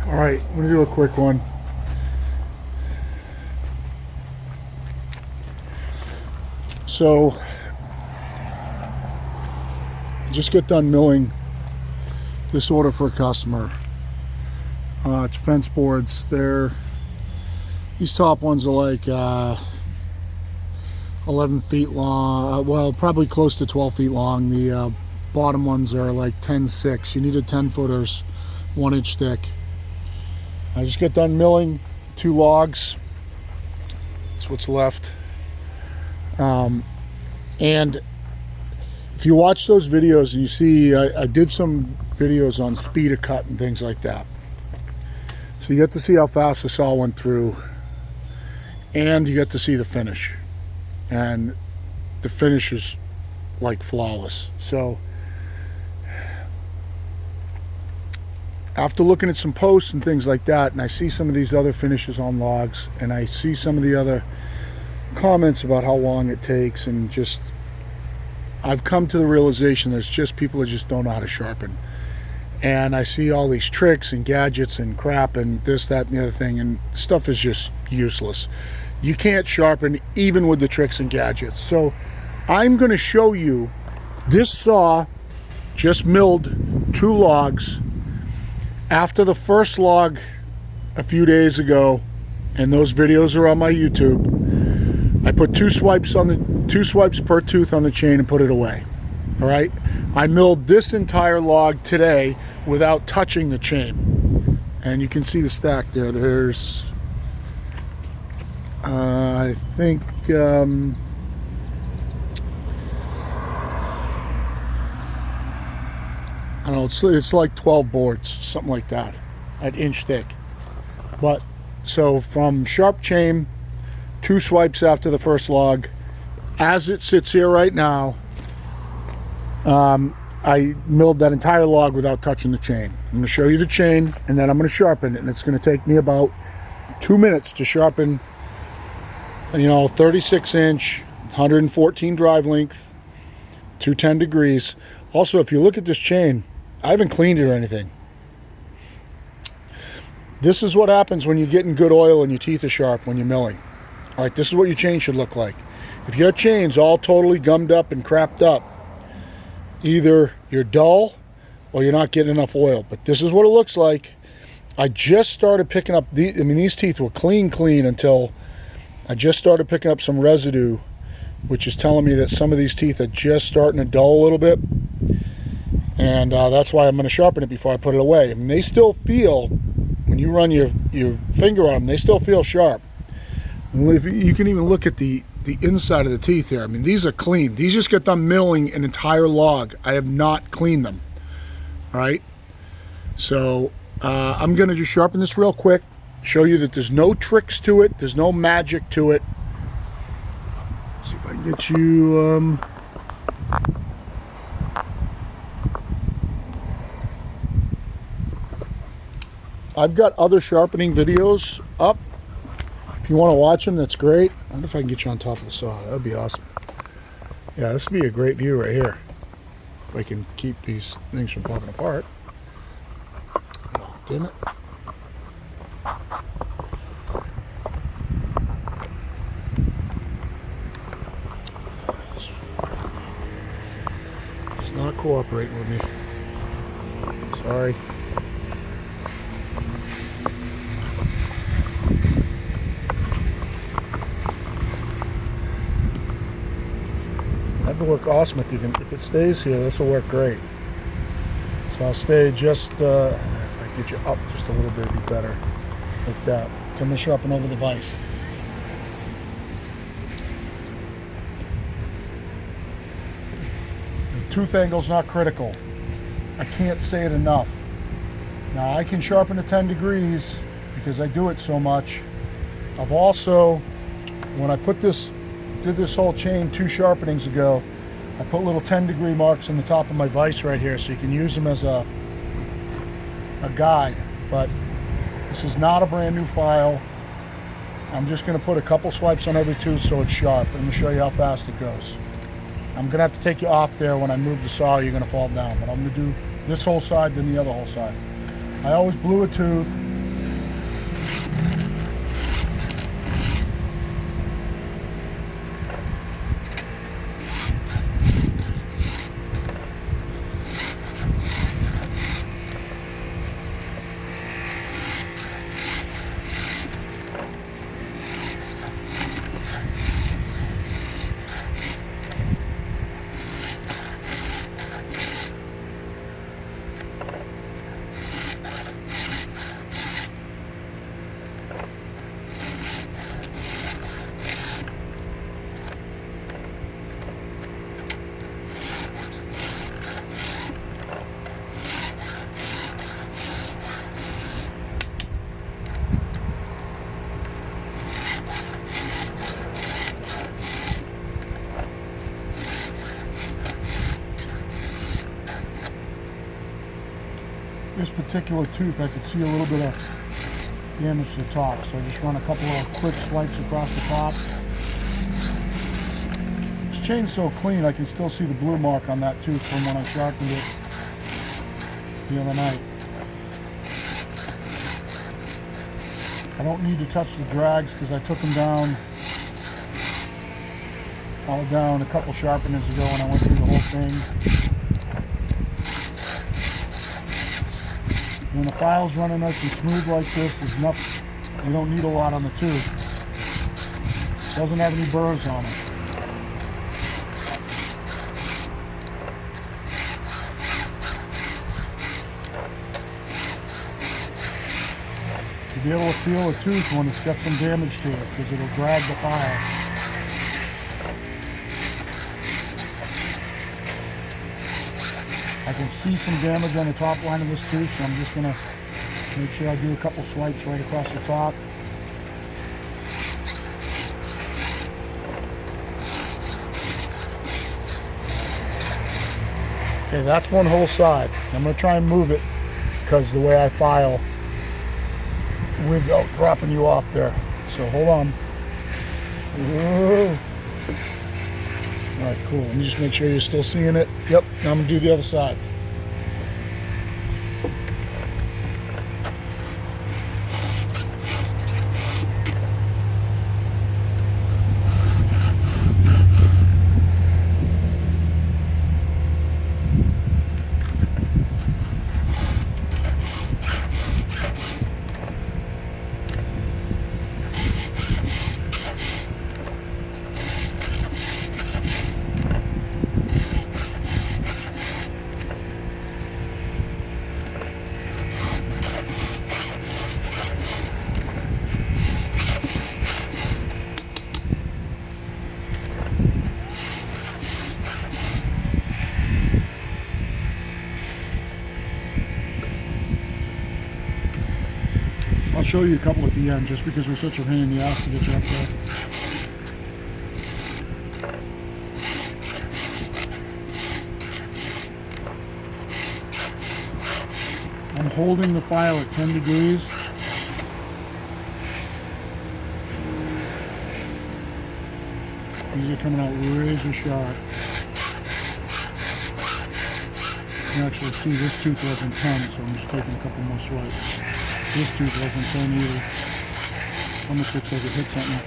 All right, I'm gonna do a quick one. So I just got done milling this order for a customer. It's fence boards. These top ones are like 11 feet long, well, probably close to 12 feet long. The bottom ones are like 10.6. You needed 10 footers, 1 inch thick. I just got done milling 2 logs. That's what's left. And if you watch those videos and you see, I did some videos on speed of cut and things like that. So you get to see how fast the saw went through, and you get to see the finish. And the finish is like flawless. So after looking at some posts and things like that, and I see some of these other finishes on logs, and I see some of the other comments about how long it takes, and just I've come to the realization there's just people that just don't know how to sharpen. And I see all these tricks and gadgets and crap and this, that, and the other thing, and stuff is just useless. You can't sharpen even with the tricks and gadgets. So I'm going to show you, this saw just milled 2 logs. After the first log a few days ago, and those videos are on my YouTube, I put 2 swipes per tooth on the chain and put it away. All right, I milled this entire log today without touching the chain, and you can see the stack there. There's I think I don't know, it's like 12 boards, something like that, at inch thick. But so from sharp chain, 2 swipes after the first log, as it sits here right now, I milled that entire log without touching the chain. I'm going to show you the chain, and then I'm going to sharpen it, and it's going to take me about 2 minutes to sharpen, 36 inch, 114 drive length, 210 degrees. Also, if you look at this chain, I haven't cleaned it or anything. This is what happens when you're getting good oil and your teeth are sharp when you're milling. All right, this is what your chain should look like. If your chain's all totally gummed up and crapped up, either you're dull or you're not getting enough oil. But this is what it looks like. I just started picking up these teeth were clean until I just started picking up some residue, which is telling me that some of these teeth are just starting to dull a little bit. And that's why I'm going to sharpen it before I put it away. I mean, they still feel, when you run your finger on them, they still feel sharp. If you can even look at the inside of the teeth here. I mean, these are clean. These just got done milling an entire log. I have not cleaned them. All right. So I'm going to just sharpen this real quick, show you that there's no tricks to it. There's no magic to it. Let's see if I can get you... I've got other sharpening videos up. If you want to watch them, that's great. I wonder if I can get you on top of the saw. That would be awesome. Yeah, this would be a great view right here. If I can keep these things from popping apart. Oh, damn it. It's not cooperating with me. Sorry. That would work awesome if it stays here. This will work great. So I'll stay just if I get you up just a little bit, it'd be better, like that. Come and sharpen over the vise. The tooth angle's not critical. I can't say it enough. Now I can sharpen to 10 degrees because I do it so much. I've also, when I did this whole chain 2 sharpenings ago, I put little 10-degree marks on the top of my vise right here so you can use them as a guide. But this is not a brand new file. I'm just going to put a couple swipes on every tooth so it's sharp. I'm going to show you how fast it goes. I'm going to have to take you off there. When I move the saw, you're going to fall down. But I'm going to do this whole side, then the other whole side. I always blue a tooth, This particular tooth, I could see a little bit of damage to the top, so I just run a couple of quick swipes across the top. This chain's so clean, I can still see the blue mark on that tooth from when I sharpened it the other night. I don't need to touch the drags because I took them down all down a couple sharpenings ago when I went through the whole thing. When the file's running nice and smooth like this, there's nothing, you don't need a lot on the tooth. Doesn't have any burrs on it. You'll be able to feel a tooth when it's got some damage to it because it'll drag the file. I can see some damage on the top line of this tooth, so I'm just going to make sure I do a couple swipes right across the top. Okay, that's one whole side. I'm going to try and move it because the way I file without dropping you off there. So hold on. Whoa. All right, cool. Let me just make sure you're still seeing it. Yep, now I'm gonna do the other side. I'll show you a couple at the end just because we're such a pain in the ass to get you up there. I'm holding the file at 10 degrees. These are coming out razor sharp. You can actually see this tooth wasn't 10, so I'm just taking a couple more swipes. This tooth wasn't 10 either. Almost looks like it hit something.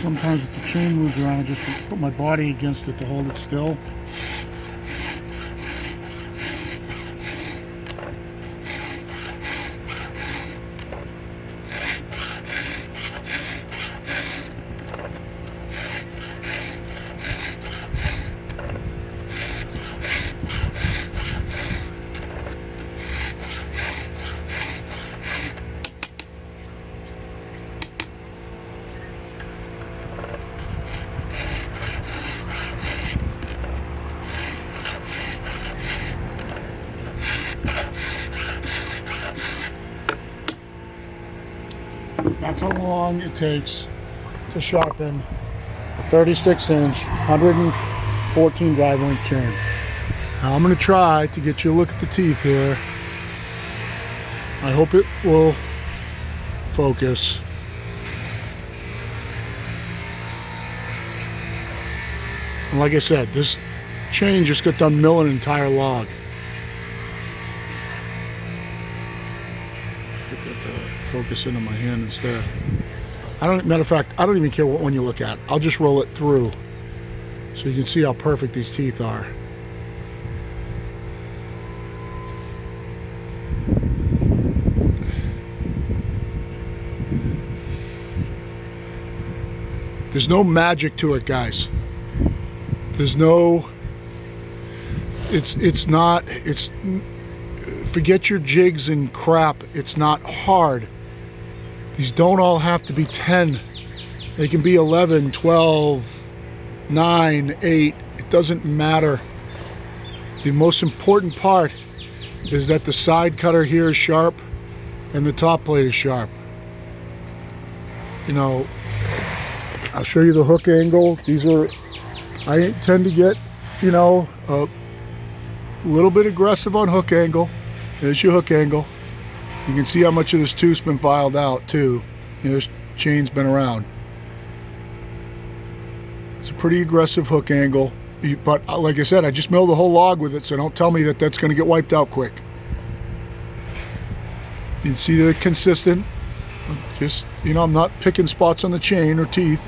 Sometimes if the chain moves around, I just put my body against it to hold it still. That's how long it takes to sharpen a 36-inch, 114 drive link chain. Now I'm going to try to get you a look at the teeth here. I hope it will focus. And like I said, this chain just got done milling an entire log. Get that to focus into my hand instead. Matter of fact, I don't even care what one you look at. I'll just roll it through so you can see how perfect these teeth are. There's no magic to it, guys. There's no, forget your jigs and crap. It's not hard. These don't all have to be 10. They can be 11, 12, 9, 8. It doesn't matter. The most important part is that the side cutter here is sharp and the top plate is sharp. You know, I'll show you the hook angle. These are, I tend to get, you know, a little bit aggressive on hook angle. There's your hook angle. You can see how much of this tooth's been filed out too. You know, this chain's been around. It's a pretty aggressive hook angle. But like I said, I just milled the whole log with it, so don't tell me that that's going to get wiped out quick. You can see they're consistent. Just, you know, I'm not picking spots on the chain or teeth.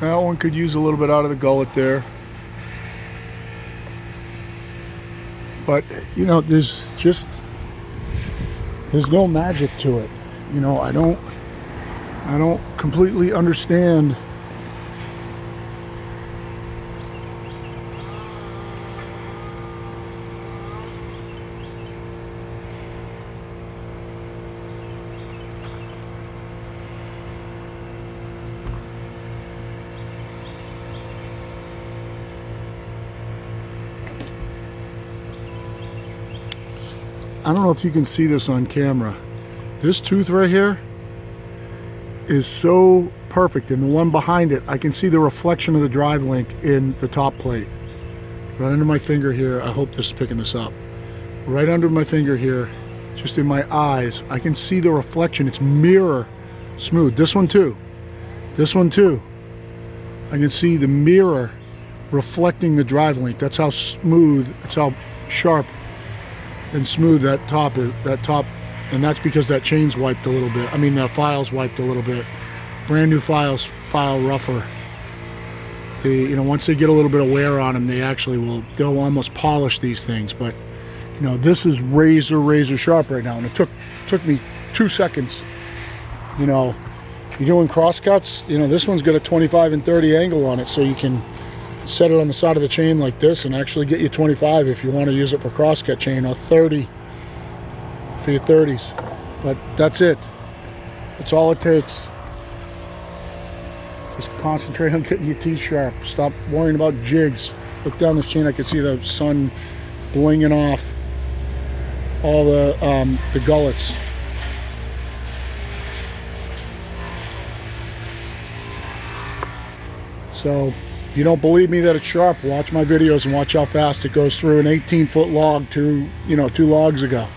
That one could use a little bit out of the gullet there. But, you know, there's no magic to it. You know, I don't completely understand I don't know if you can see this on camera. This tooth right here is so perfect, and the one behind it, I can see the reflection of the drive link in the top plate. Right under my finger here, I hope this is picking this up. Right under my finger here, just in my eyes, I can see the reflection. It's mirror smooth. This one too. This one too. I can see the mirror reflecting the drive link. That's how smooth, that's how sharp and smooth that top is, and that's because that chain's wiped a little bit. I mean, the file's wiped a little bit. Brand new files file rougher. They, you know, once they get a little bit of wear on them, they'll almost polish these things. But you know, this is razor sharp right now, and it took me 2 seconds. You know, you're doing cross cuts, you know, this one's got a 25 and 30 angle on it, so you can set it on the side of the chain like this and actually get you 25 if you want to use it for crosscut chain, or 30 for your 30s. But that's it. That's all it takes. Just concentrate on getting your teeth sharp. Stop worrying about jigs. Look down this chain, I can see the sun blinging off all the gullets. So if you don't believe me that it's sharp, watch my videos and watch how fast it goes through an 18-foot log two logs ago.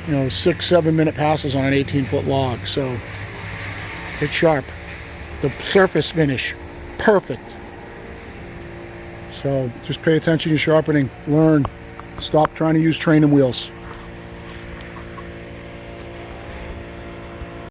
You know, 6-7 minute passes on an 18-foot log. So it's sharp. The surface finish, perfect. So just pay attention to sharpening. Learn. Stop trying to use training wheels.